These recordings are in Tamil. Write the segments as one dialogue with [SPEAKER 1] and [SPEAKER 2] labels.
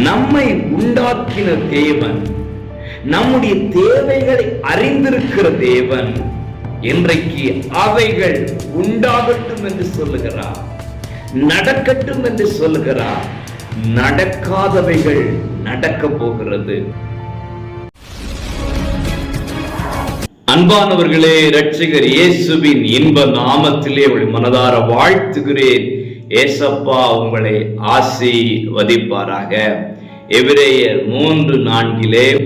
[SPEAKER 1] நம்மை உண்டாக்கின தேவன், நம்முடைய தேவைகளை அறிந்திருக்கிற தேவன் இன்றைக்கு அவைகள் உண்டாகட்டும் என்று சொல்லுகிறார், நடக்கட்டும் என்று சொல்லுகிறார். நடக்காதவைகள் நடக்க போகிறது. அன்பானவர்களே, இரட்சகர் இயேசுவின் இன்ப நாமத்திலே உங்களை மனதார வாழ்த்துகிறேன். ஏசப்பா உங்களை ஆசீர்வதிப்பாராக. எபிரேயர் 3:4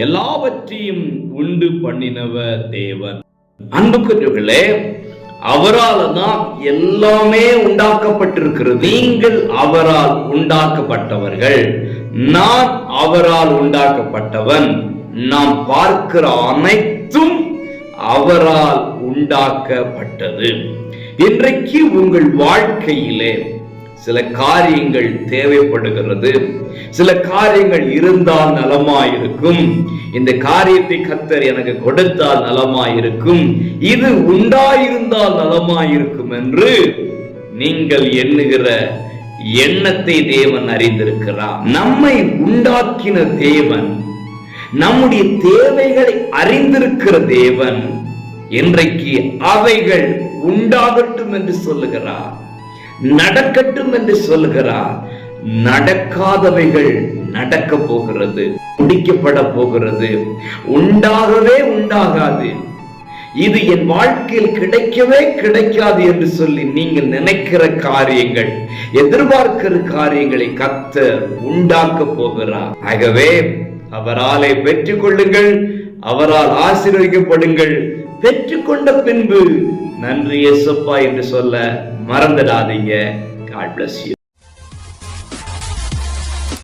[SPEAKER 1] எல்லாவற்றையும் உண்டு பண்ணினவர் தேவன். அன்புக்குரியவர்களே, அவரால் தான் எல்லாமே உண்டாக்கப்பட்டிருக்கிறது. நீங்கள் அவரால் உண்டாக்கப்பட்டவர்கள், நான் அவரால் உண்டாக்கப்பட்டவன். நாம் பார்க்கிற அனைத்தும் அவரால் உண்டாக்கப்பட்டது. இன்றைக்கு உங்கள் வாழ்க்கையிலே சில காரியங்கள் தேவைப்படுகிறது. சில காரியங்கள் இருந்தால் நலமாயிருக்கும், இந்த காரியத்தை கர்த்தர் எனக்கு கொடுத்தால் நலமாயிருக்கும், இது உண்டாயிருந்தால் நலமாயிருக்கும் என்று நீங்கள் எண்ணுகிற எண்ணத்தை தேவன் அறிந்திருக்கிறார். நம்மை உண்டாக்கின தேவன், நம்முடைய தேவைகளை அறிந்திருக்கிற தேவன் இன்றைக்கு அவைகள் உண்டாகட்டும் என்று சொல்லுகிறார், நடக்கட்டும் என்று சொல்லுகிறார். நடக்காதவைகள் நடக்க போகிறது, முடிக்கப்பட போகிறது. உண்டாகவே உண்டாகாது, இது என் வாழ்க்கையில் கிடைக்கவே கிடைக்காது என்று சொல்லி நீங்கள் நினைக்கிற காரியங்கள், எதிர்பார்க்கிற காரியங்களை கர்த்தர் உண்டாக்க போகிறார். ஆகவே அவராலே பெற்றுக் கொள்ளுங்கள், அவரால் ஆசீர்வதிக்கப்படுங்கள். பெற்றுக்கொண்ட பின்பு நன்றி இயேசுப்பா என்று சொல்ல மறந்துடாதீங்க. God bless you.